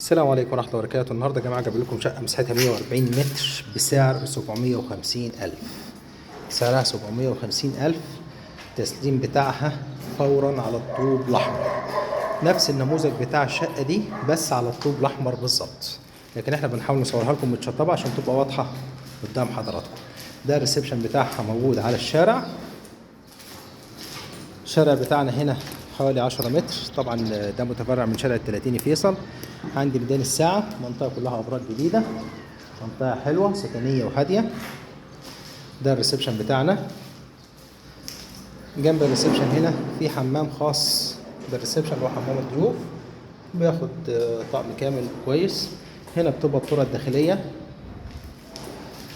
السلام عليكم ورحمة الله وبركاته. النهارده يا جماعة جايب لكم شقة مساحتها 140 متر بسعر 750 ألف. سعرها 750 ألف. التسليم بتاعها فورا على الطوب الأحمر، نفس النموذج بتاع الشقة دي بس على الطوب الأحمر بالظبط، لكن احنا بنحاول نصورها لكم متشطبة عشان تبقى واضحة قدام حضراتكم. ده الريسبشن بتاعها موجود على الشارع. الشارع بتاعنا هنا حوالي 10 متر، طبعا ده متفرع من شارع التلاتيني فيصل. عندي ميدان الساعة، منطقة كلها أبراج جديدة، منطقة حلوة سكنية وهادية. ده الريسبشن بتاعنا. جنب الريسبشن هنا في حمام خاص بالريسبشن اللي هو حمام الضيوف، بياخد طقم كامل كويس. هنا بتبقى الطرق الداخلية.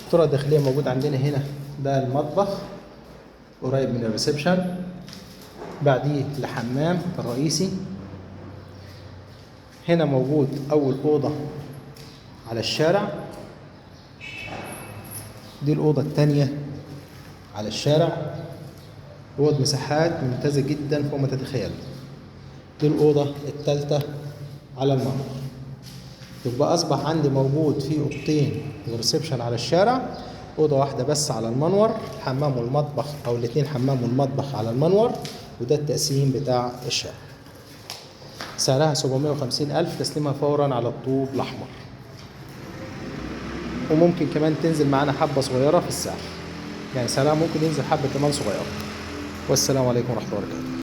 الطرق الداخلية موجود عندنا هنا. ده المطبخ قريب من الريسبشن، بعديه الحمام الرئيسي. هنا موجود أول أوضة على الشارع، دي الأوضة التانية على الشارع. أوض مساحات ممتازة جدا فوق ما تتخيل. دي الأوضة التالتة على المنور. يبقى أصبح عندي موجود في أوضتين ريسبشن على الشارع، أوضة واحدة بس على المنور، الحمام والمطبخ أو الاتنين حمام والمطبخ على المنور. وده التقسيم بتاع الشقة. سعرها 750 ألف، تسليمها فورا على الطوب الأحمر، وممكن كمان تنزل معانا حبة صغيرة في السعر، يعني سعرها ممكن ينزل حبة كمان صغيرة. والسلام عليكم ورحمة الله وبركاته.